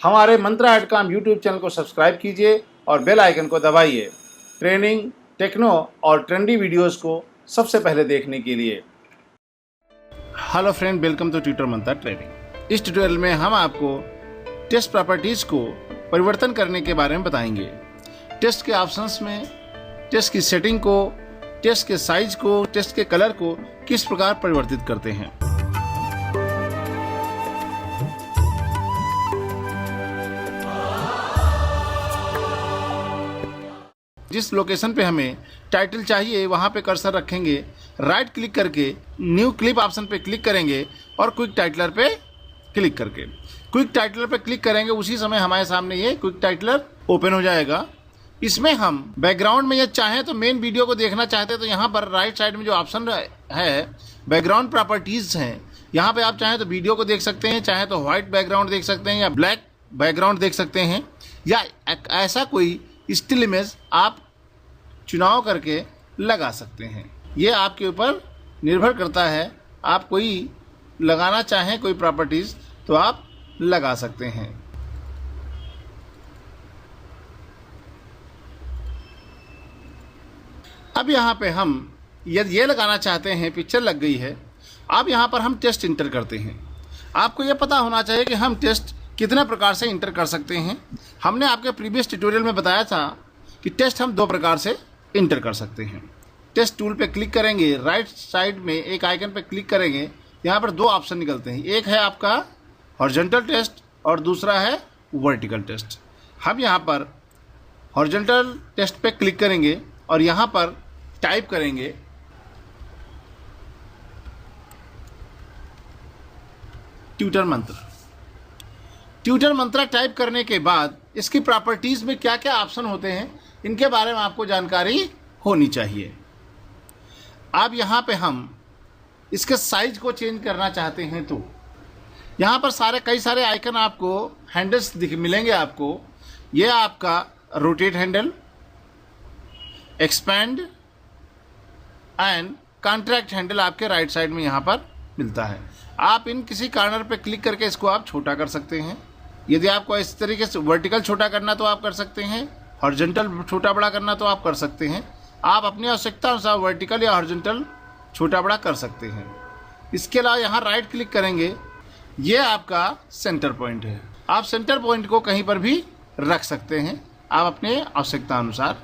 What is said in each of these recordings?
हमारे Mantra Edcom YouTube channel को subscribe कीजिए और बेल आइकन को दबाइए ट्रेनिंग, टेक्नो और ट्रेंडी वीडियोस को सबसे पहले देखने के लिए। Hello friend, welcome to tutor Mantra training. इस ट्यूटोरियल में हम आपको टेस्ट प्रॉपर्टीज़ को परिवर्तन करने के बारे में बताएंगे। टेस्ट के ऑप्शंस में टेस्ट की सेटिंग को, टेस्ट के साइज को, टेस्ट के कलर को किस प्रकार परिवर्तित करते हैं। जिस लोकेशन पे हमें टाइटल चाहिए वहां पे कर्सर रखेंगे, राइट क्लिक करके न्यू क्लिप ऑप्शन पे क्लिक करेंगे और क्विक टाइटलर पे क्लिक करके क्विक टाइटलर पे क्लिक करेंगे। उसी समय हमारे सामने ये क्विक टाइटलर ओपन हो जाएगा। इसमें हम बैकग्राउंड में ये चाहें तो मेन वीडियो को देखना चाहते हैं तो यहाँ पर राइट साइड में जो ऑप्शन है बैकग्राउंड प्रॉपर्टीज़ हैं, यहाँ पे आप चाहें तो वीडियो को देख सकते हैं, चाहे तो व्हाइट बैकग्राउंड देख सकते हैं या ब्लैक बैकग्राउंड देख सकते हैं, या ऐसा कोई स्टिल इमेज आप चुनाव करके लगा सकते हैं। ये आपके ऊपर निर्भर करता है। आप कोई लगाना चाहें कोई प्रॉपर्टीज़ तो आप लगा सकते हैं। अब यहाँ पे हम यदि ये लगाना चाहते हैं, पिक्चर लग गई है, अब यहाँ पर हम टेस्ट इंटर करते हैं। आपको ये पता होना चाहिए कि हम टेस्ट कितने प्रकार से इंटर कर सकते हैं। हमने आपके प्रीवियस ट्यूटोरियल में बताया था कि टेस्ट हम दो प्रकार से इंटर कर सकते हैं। टेस्ट टूल पे क्लिक करेंगे, राइट साइड में एक आइकन पे क्लिक करेंगे, यहाँ पर दो ऑप्शन निकलते हैं। एक है आपका हॉरिजॉन्टल टेस्ट और दूसरा है वर्टिकल टेस्ट। हम यहाँ पर हॉरिजॉन्टल टेस्ट पे क्लिक करेंगे और यहाँ पर टाइप करेंगे ट्यूटर मंत्रा। ट्यूटर मंत्रा टाइप करने के बाद इसकी प्रॉपर्टीज़ में क्या क्या ऑप्शन होते हैं इनके बारे में आपको जानकारी होनी चाहिए। अब यहाँ पे हम इसके साइज को चेंज करना चाहते हैं तो यहाँ पर कई सारे आइकन आपको हैंडल्स मिलेंगे आपको। ये आपका rotate handle, expand and contract handle आपके राइट साइड में यहाँ पर मिलता है। आप इन किसी कॉर्नर पे क्लिक करके इसको आप छोटा कर सकते हैं। यदि आपको इस तरीके से वर्टिकल छोटा करना तो आप कर सकते हैं, हॉरिजॉन्टल छोटा बड़ा करना तो आप कर सकते हैं। आप अपनी आवश्यकता अनुसार वर्टिकल या हॉरिजॉन्टल छोटा बड़ा कर सकते हैं। इसके अलावा यहाँ राइट क्लिक करेंगे, ये आपका सेंटर पॉइंट है। आप सेंटर पॉइंट को कहीं पर भी रख सकते हैं आप अपने आवश्यकता अनुसार।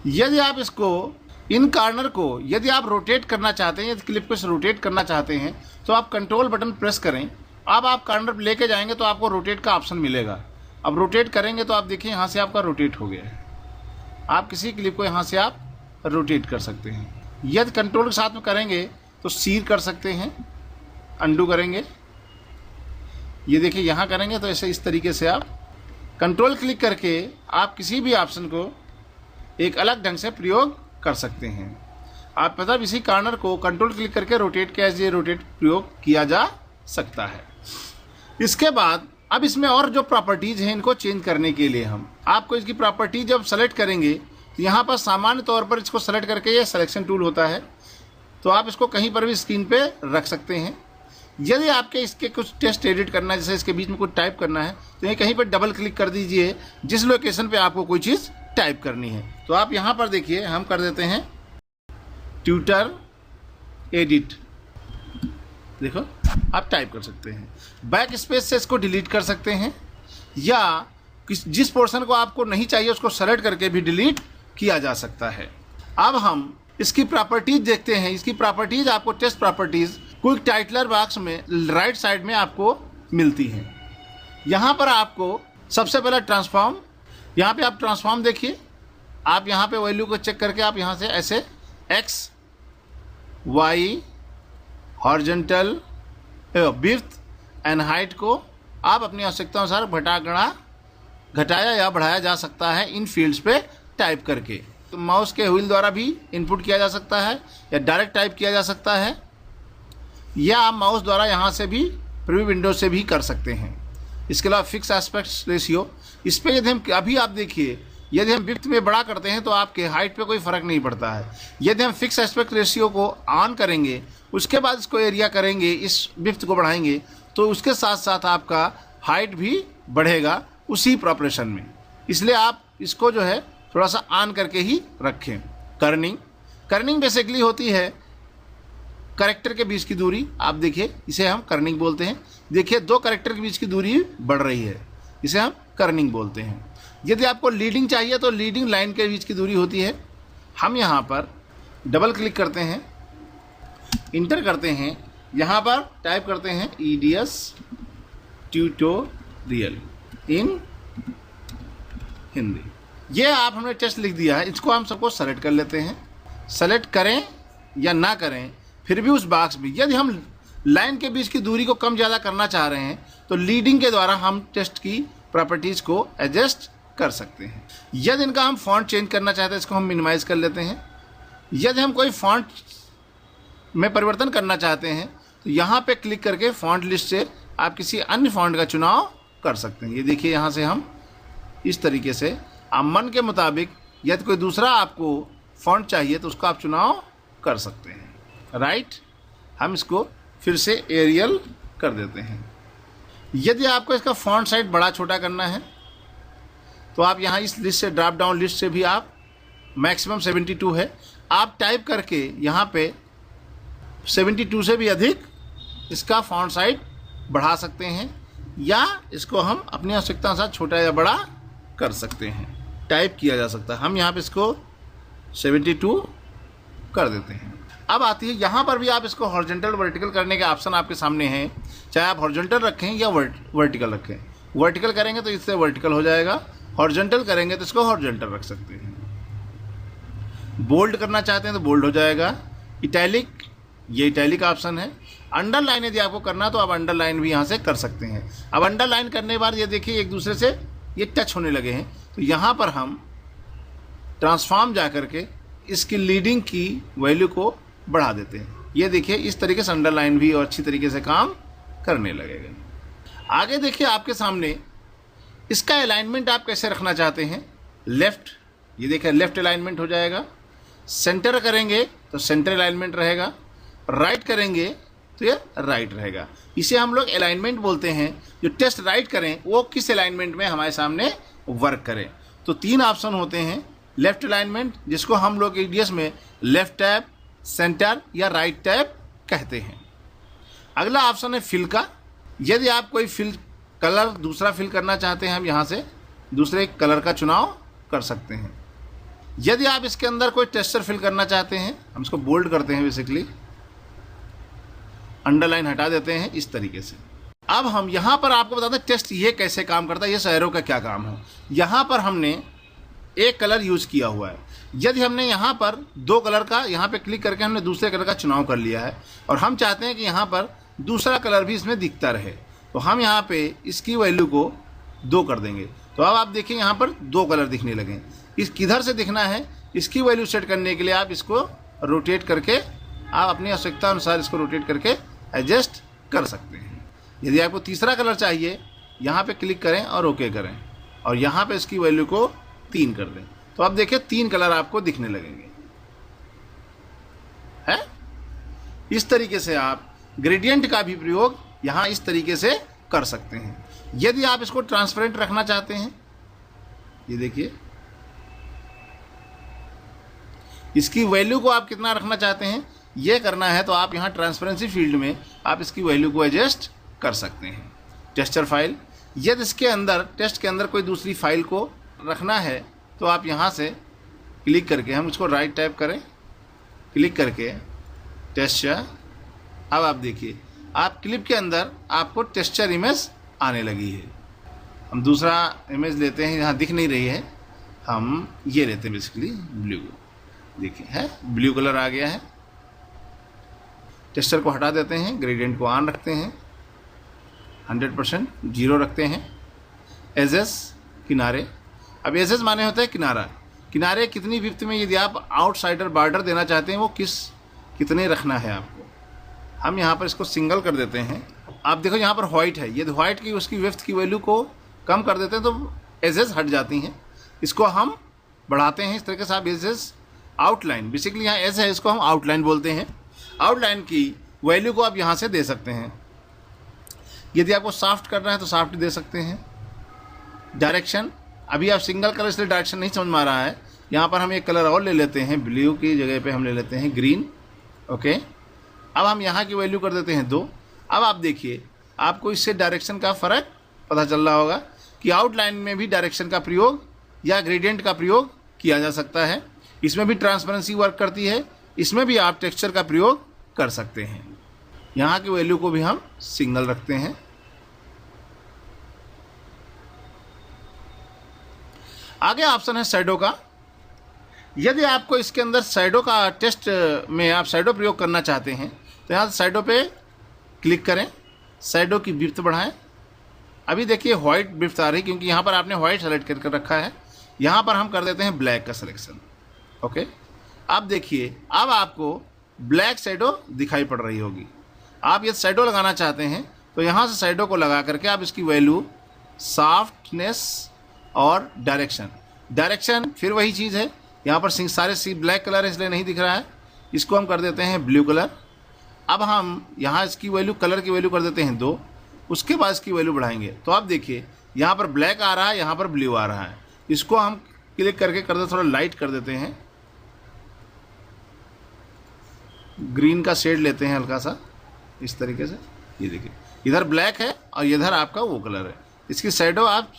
यदि आप इसको इन कॉर्नर को यदि आप रोटेट करना चाहते हैं, यदि क्लिप को रोटेट करना चाहते हैं तो आप कंट्रोल बटन प्रेस करें। अब आप कॉर्नर पर लेके जाएंगे तो आपको रोटेट का ऑप्शन मिलेगा। अब रोटेट करेंगे तो आप देखिए यहाँ से आपका रोटेट हो गया है। आप किसी क्लिप को यहाँ से आप रोटेट कर सकते हैं। यदि कंट्रोल के साथ में करेंगे तो सीर कर सकते हैं, अंडू करेंगे। ये देखिए यहाँ करेंगे तो ऐसे इस तरीके से आप कंट्रोल क्लिक करके आप किसी भी ऑप्शन को एक अलग ढंग से प्रयोग कर सकते हैं। आप मतलब इसी कॉर्नर को कंट्रोल क्लिक करके रोटेट कैसे रोटेट प्रयोग किया जा सकता है। इसके बाद अब इसमें और जो प्रॉपर्टीज़ हैं इनको चेंज करने के लिए हम आपको इसकी प्रॉपर्टी जब सेलेक्ट करेंगे तो यहाँ पर सामान्य तौर पर इसको सेलेक्ट करके ये सिलेक्शन टूल होता है, तो आप इसको कहीं पर भी स्क्रीन पे रख सकते हैं। यदि आपके इसके कुछ टेक्स्ट एडिट करना है, जैसे इसके बीच में कुछ टाइप करना है, तो ये कहीं पर डबल क्लिक कर दीजिए जिस लोकेशन पे आपको कोई चीज़ टाइप करनी है। तो आप यहाँ पर देखिए हम कर देते हैं ट्यूटर एडिट। देखो आप टाइप कर सकते हैं। बैक स्पेस से इसको डिलीट कर सकते हैं या जिस पोर्शन को आपको नहीं चाहिए उसको सेलेक्ट करके भी डिलीट किया जा सकता है। अब हम इसकी प्रॉपर्टीज देखते हैं। इसकी प्रॉपर्टीज आपको text properties quick titler box में राइट साइड में आपको मिलती हैं। यहाँ पर आपको सबसे पहले ट्रांसफॉर्म, यहाँ पे आप ट्रांसफॉर्म देखिए। आप यहाँ पे वैल्यू को चेक करके आप यहाँ से ऐसे X Y horizontal width and height को आप अपनी आवश्यकता अनुसार घटाया या बढ़ाया जा सकता है इन फील्ड्स पे टाइप करके। तो माउस के व्हील द्वारा भी इनपुट किया जा सकता है या डायरेक्ट टाइप किया जा सकता है, या आप माउस द्वारा यहाँ से भी प्रीव्यू विंडो से भी कर सकते हैं। इसके अलावा फिक्स एस्पेक्ट रेशियो, इस पर यदि हम अभी आप देखिए यदि हम विड्थ में बड़ा करते हैं तो आपके हाइट पे कोई फ़र्क नहीं पड़ता है। यदि हम फिक्स एस्पेक्ट रेशियो को ऑन करेंगे उसके बाद इसको एरिया करेंगे, इस विड्थ को बढ़ाएंगे तो उसके साथ साथ आपका हाइट भी बढ़ेगा उसी प्रॉपरेशन में, इसलिए आप इसको जो है थोड़ा सा ऑन करके ही रखें। कर्निंग बेसिकली होती है कैरेक्टर के बीच की दूरी। आप देखिए, इसे हम कर्निंग बोलते हैं। देखिए, दो कैरेक्टर के बीच की दूरी बढ़ रही है, इसे हम कर्निंग बोलते हैं। यदि आपको लीडिंग चाहिए तो लीडिंग लाइन के बीच की दूरी होती है। हम यहाँ पर डबल क्लिक करते हैं, इंटर करते हैं, यहाँ पर टाइप करते हैं EDS ट्यूटोरियल इन हिंदी। ये आप हमने टेस्ट लिख दिया है, इसको हम सबको सेलेक्ट कर लेते हैं। सेलेक्ट करें या ना करें, फिर भी उस बॉक्स में यदि हम लाइन के बीच की दूरी को कम ज़्यादा करना चाह रहे हैं तो लीडिंग के द्वारा हम टेस्ट की प्रॉपर्टीज़ को एडजस्ट कर सकते हैं। यदि इनका हम फॉन्ट चेंज करना चाहते हैं, इसको हम मिनिमाइज़ कर लेते हैं। यदि हम कोई फॉन्ट में परिवर्तन करना चाहते हैं तो यहाँ पे क्लिक करके फॉन्ट लिस्ट से आप किसी अन्य फॉन्ट का चुनाव कर सकते हैं। ये देखिए, यहाँ से हम इस तरीके से आप मन के मुताबिक यदि कोई दूसरा आपको फॉन्ट चाहिए तो उसको आप चुनाव कर सकते हैं। राइट, हम इसको फिर से एरियल कर देते हैं। यदि आपको इसका फॉन्ट साइज बड़ा छोटा करना है तो आप यहाँ इस लिस्ट से, ड्रॉप डाउन लिस्ट से भी आप मैक्सिमम 72 है, आप टाइप करके यहाँ पे 72 से भी अधिक इसका फॉन्ट साइज बढ़ा सकते हैं, या इसको हम अपनी आवश्यकता अनुसार छोटा या बड़ा कर सकते हैं, टाइप किया जा सकता है। हम यहाँ पे इसको 72 कर देते हैं। अब आती है, यहाँ पर भी आप इसको हॉरिजॉन्टल वर्टिकल करने के ऑप्शन आपके सामने हैं। चाहे आप हॉरिजॉन्टल रखें या वर्टिकल रखें। वर्टिकल करेंगे तो इससे वर्टिकल हो जाएगा, हॉरिजॉन्टल करेंगे तो इसको हॉरिजॉन्टल रख सकते हैं। बोल्ड करना चाहते हैं तो बोल्ड हो जाएगा। इटैलिक, ये इटैलिक ऑप्शन है। अंडरलाइन यदि आपको करना है तो आप अंडरलाइन भी यहाँ से कर सकते हैं। अब अंडरलाइन करने के बाद ये देखिए एक दूसरे से ये टच होने लगे हैं, तो यहाँ पर हम ट्रांसफॉर्म जा करके इसकी लीडिंग की वैल्यू को बढ़ा देते हैं। ये देखिए, इस तरीके से अंडरलाइन भी और अच्छी तरीके से काम करने लगेगा। आगे देखिए, आपके सामने इसका अलाइनमेंट आप कैसे रखना चाहते हैं। लेफ्ट, ये देखिए लेफ्ट अलाइनमेंट हो जाएगा। सेंटर करेंगे तो सेंटर अलाइनमेंट रहेगा। राइट करेंगे तो ये राइट रहेगा। इसे हम लोग अलाइनमेंट बोलते हैं। जो टेस्ट राइट करें वो किस अलाइनमेंट में हमारे सामने वर्क करें। तो 3 ऑप्शन होते हैं। लेफ्ट अलाइनमेंट, जिसको हम लोग EDS में लेफ्ट टैब, सेंटर या राइट टैब कहते हैं। अगला ऑप्शन है फिल का। यदि आप कोई फिल कलर दूसरा फिल करना चाहते हैं, हम यहाँ से दूसरे कलर का चुनाव कर सकते हैं। यदि आप इसके अंदर कोई टेक्सचर फिल करना चाहते हैं, हम इसको बोल्ड करते हैं, बेसिकली अंडरलाइन हटा देते हैं इस तरीके से। अब हम यहाँ पर आपको बताते हैं टेस्ट ये कैसे काम करता है, ये शहरों का क्या काम है। यहाँ पर हमने एक कलर यूज़ किया हुआ है। यदि हमने यहाँ पर 2 कलर का, यहाँ पे क्लिक करके हमने दूसरे कलर का चुनाव कर लिया है और हम चाहते हैं कि यहाँ पर दूसरा कलर भी इसमें दिखता रहे, तो हम यहाँ पे इसकी वैल्यू को 2 कर देंगे। तो अब आप देखिए यहाँ पर 2 कलर दिखने लगे। इस किधर से दिखना है, इसकी वैल्यू सेट करने के लिए आप इसको रोटेट करके, आप अपनी आवश्यकता अनुसार इसको रोटेट करके एडजस्ट कर सकते हैं। यदि आपको तीसरा कलर चाहिए, यहाँ पे क्लिक करें और ओके करें और यहाँ पे इसकी वैल्यू को 3 कर दें, तो अब देखिए 3 कलर आपको दिखने लगेंगे। है इस तरीके से आप ग्रेडियंट का भी प्रयोग यहाँ इस तरीके से कर सकते हैं। यदि आप इसको ट्रांसपेरेंट रखना चाहते हैं, ये देखिए इसकी वैल्यू को आप कितना रखना चाहते हैं, ये करना है तो आप यहाँ ट्रांसपेरेंसी फील्ड में आप इसकी वैल्यू को एडजस्ट कर सकते हैं। टेक्सचर फाइल, यदि इसके अंदर टेस्ट के अंदर कोई दूसरी फाइल को रखना है तो आप यहाँ से क्लिक करके, हम इसको राइट टाइप करें, क्लिक करके टेक्सचर। अब आप देखिए आप क्लिप के अंदर आपको टेक्सचर इमेज आने लगी है। हम दूसरा इमेज लेते हैं, यहाँ दिख नहीं रही है, हम ये लेते हैं बेसिकली ब्लू। देखिए है ब्लू कलर आ गया है। टेक्सचर को हटा देते हैं, ग्रेडियंट को ऑन रखते हैं, 100% 0 रखते हैं। एजेस किनारे, अब एजेस माने होता है किनारा। किनारे कितनी विड्थ में, यदि आप आउटसाइडर बॉर्डर देना चाहते हैं वो कितने रखना है आपको, हम यहाँ पर इसको सिंगल कर देते हैं। आप देखो यहाँ पर व्हाइट है, यदि व्हाइट की उसकी विड्थ की वैल्यू को कम कर देते हैं तो एजेस हट जाती हैं। इसको हम बढ़ाते हैं इस तरीके से। आप एजेस आउटलाइन, बेसिकली यहाँ एज है, इसको हम आउटलाइन बोलते हैं। आउटलाइन की वैल्यू को आप यहाँ से दे सकते हैं। यदि आपको सॉफ्ट करना है तो सॉफ्ट दे सकते हैं। डायरेक्शन, अभी आप सिंगल कलर इसलिए डायरेक्शन नहीं समझ में आ रहा है, यहाँ पर हम एक कलर और ले लेते हैं, ब्लू की जगह पे हम ले लेते हैं ग्रीन। ओके, अब हम यहाँ की वैल्यू कर देते हैं 2। अब आप देखिए, आपको इससे डायरेक्शन का फ़र्क पता चल रहा होगा कि आउटलाइन में भी डायरेक्शन का प्रयोग या ग्रेडियंट का प्रयोग किया जा सकता है। इसमें भी ट्रांसपेरेंसी वर्क करती है, इसमें भी आप टेक्सचर का प्रयोग कर सकते हैं। यहाँ की वैल्यू को भी हम सिंगल रखते हैं। आगे ऑप्शन है शैडो का। यदि आपको इसके अंदर शैडो का टेस्ट में आप शैडो प्रयोग करना चाहते हैं तो यहाँ शैडो पे क्लिक करें, शैडो की विड्थ बढ़ाएं। अभी देखिए वाइट विड्थ आ रही, क्योंकि यहाँ पर आपने वाइट सेलेक्ट करके रखा है। यहाँ पर हम कर देते हैं ब्लैक का सिलेक्शन। ओके, अब देखिए, अब आपको ब्लैक शैडो दिखाई पड़ रही होगी। आप ये शैडो लगाना चाहते हैं तो यहाँ से शैडो को लगा करके आप इसकी वैल्यू, सॉफ्टनेस और डायरेक्शन फिर वही चीज़ है। यहाँ पर सारे सी ब्लैक कलर है इसलिए नहीं दिख रहा है, इसको हम कर देते हैं ब्लू कलर। अब हम यहाँ इसकी वैल्यू, कलर की वैल्यू कर देते हैं 2, उसके बाद इसकी वैल्यू बढ़ाएंगे तो आप देखिए यहाँ पर ब्लैक आ रहा है, यहाँ पर ब्लू आ रहा है। इसको हम क्लिक करके कर देते, थोड़ा लाइट कर देते हैं, ग्रीन का शेड लेते हैं हल्का सा इस तरीके से। ये देखिए इधर ब्लैक है और इधर आपका वो कलर है। इसकी शैडो, आप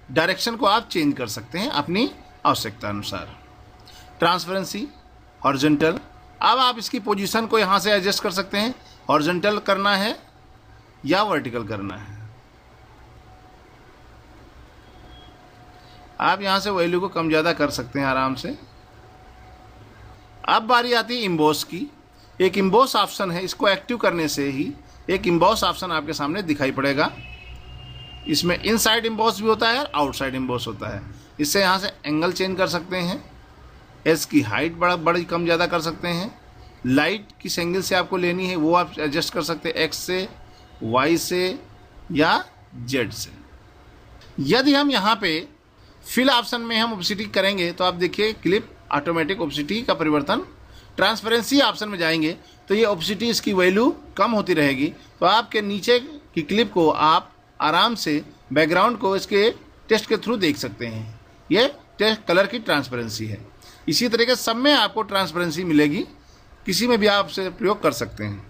डायरेक्शन को आप चेंज कर सकते हैं अपनी आवश्यकता अनुसार। ट्रांसपेरेंसी, हॉरिजॉन्टल, अब आप इसकी पोजीशन को यहाँ से एडजस्ट कर सकते हैं, हॉरिजॉन्टल करना है या वर्टिकल करना है। आप यहाँ से वैल्यू को कम ज़्यादा कर सकते हैं आराम से। अब बारी आती है इम्बॉस की। एक इम्बॉस ऑप्शन है, इसको एक्टिव करने से ही एक इम्बॉस ऑप्शन आपके सामने दिखाई पड़ेगा। इसमें इनसाइड इम्बॉस भी होता है और आउटसाइड इम्बॉस होता है। इससे यहाँ से एंगल चेंज कर सकते हैं, एज की हाइट बड़ी कम ज़्यादा कर सकते हैं, लाइट किस एंगल से आपको लेनी है वो आप एडजस्ट कर सकते हैं, एक्स से, वाई से या जेड से। यदि हम यहाँ पे फिल ऑप्शन में हम ओपेसिटी करेंगे तो आप देखिए क्लिप ऑटोमेटिक ओपेसिटी का परिवर्तन। ट्रांसपेरेंसी ऑप्शन में जाएंगे तो ये ओपेसिटी, इसकी वैल्यू कम होती रहेगी। तो आपके नीचे की क्लिप को आप आराम से बैकग्राउंड को इसके टेस्ट के थ्रू देख सकते हैं। ये टेस्ट कलर की ट्रांसपेरेंसी है। इसी तरीके सब में आपको ट्रांसपेरेंसी मिलेगी, किसी में भी आप से प्रयोग कर सकते हैं।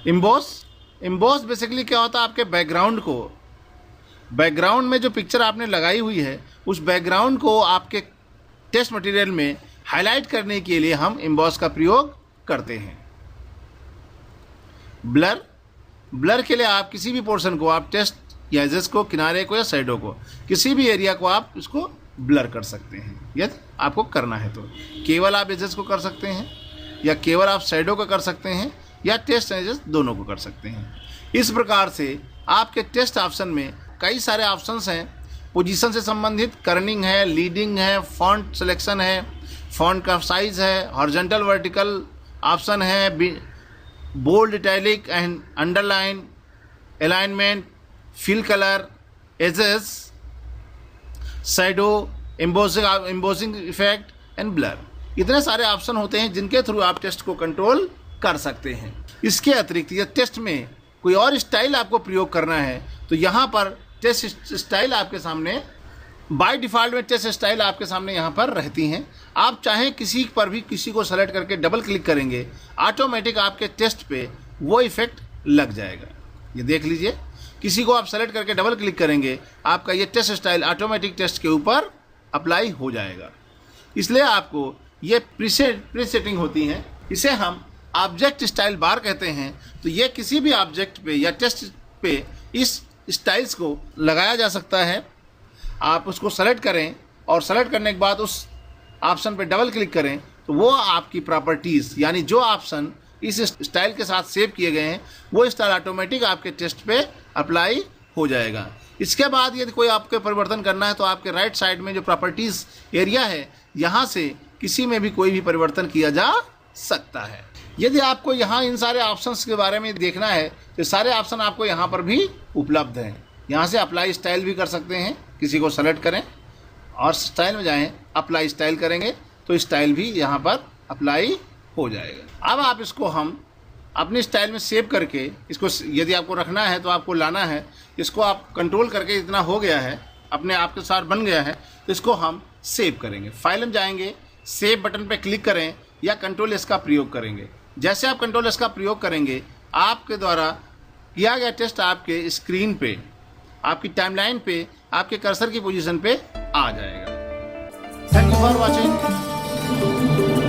इम्बॉस बेसिकली क्या होता है, आपके बैकग्राउंड को, बैकग्राउंड में जो पिक्चर आपने लगाई हुई है उस बैकग्राउंड को आपके टेस्ट मटेरियल में हाईलाइट करने के लिए हम इम्बॉस का प्रयोग करते हैं। ब्लर के लिए आप किसी भी पोर्शन को, आप टेस्ट या एजेस को, किनारे को या साइडों को, किसी भी एरिया को आप इसको ब्लर कर सकते हैं यदि आपको करना है तो। केवल आप एजेस को कर सकते हैं या केवल आप साइडों को कर सकते हैं या टेस्ट एजेस दोनों को कर सकते हैं। इस प्रकार से आपके टेस्ट ऑप्शन में कई सारे ऑप्शंस हैं। पोजीशन से संबंधित कर्निंग है, लीडिंग है, फॉन्ट सिलेक्शन है, फॉन्ट का साइज है, हॉरिजॉन्टल वर्टिकल ऑप्शन है, bold, italic and underline, alignment, fill colour, edges, shadow, embossing effect and blur. इतने सारे ऑप्शन होते हैं जिनके थ्रू आप टेस्ट को कंट्रोल कर सकते हैं। इसके अतिरिक्त यह टेस्ट में कोई और स्टाइल आपको प्रयोग करना है तो यहाँ पर टेस्ट स्टाइल आपके सामने, बाय डिफ़ॉल्ट में टेस्ट स्टाइल आपके सामने यहाँ पर रहती हैं। आप चाहें किसी पर भी किसी को सेलेक्ट करके डबल क्लिक करेंगे, ऑटोमेटिक आपके टेस्ट पे वो इफेक्ट लग जाएगा। ये देख लीजिए, किसी को आप सेलेक्ट करके डबल क्लिक करेंगे, आपका ये टेस्ट स्टाइल ऑटोमेटिक टेस्ट के ऊपर अप्लाई हो जाएगा। इसलिए आपको ये प्रीसेटिंग होती हैं, इसे हम ऑब्जेक्ट स्टाइल बार कहते हैं। तो ये किसी भी ऑब्जेक्ट पे या टेस्ट पे इस स्टाइल्स को लगाया जा सकता है। आप उसको सेलेक्ट करें और सेलेक्ट करने के बाद उस ऑप्शन पे डबल क्लिक करें तो वो आपकी प्रॉपर्टीज़, यानी जो ऑप्शन इस स्टाइल के साथ सेव किए गए हैं वो स्टाइल ऑटोमेटिक आपके टेस्ट पे अप्लाई हो जाएगा। इसके बाद यदि कोई आपके परिवर्तन करना है तो आपके राइट साइड में जो प्रॉपर्टीज़ एरिया है, यहाँ से किसी में भी कोई भी परिवर्तन किया जा सकता है। यदि आपको यहाँ इन सारे ऑप्शंस के बारे में देखना है तो सारे ऑप्शन आपको यहाँ पर भी उपलब्ध हैं। यहाँ से अप्लाई स्टाइल भी कर सकते हैं, किसी को सेलेक्ट करें और स्टाइल में जाएं, अप्लाई स्टाइल करेंगे तो स्टाइल भी यहाँ पर अप्लाई हो जाएगा। अब आप इसको हम अपनी स्टाइल में सेव करके इसको, यदि आपको रखना है तो आपको लाना है, इसको आप कंट्रोल करके इतना हो गया है, अपने आप के साथ बन गया है, तो इसको हम सेव करेंगे। फाइल में जाएंगे, सेव बटन पे क्लिक करें या कंट्रोल एस का प्रयोग करेंगे। जैसे आप कंट्रोल एस का प्रयोग करेंगे, आपके द्वारा किया गया टेस्ट आपके स्क्रीन पे, आपकी टाइमलाइन पे, आपके कर्सर की पोजीशन पे आ जाएगा। Thank you for watching.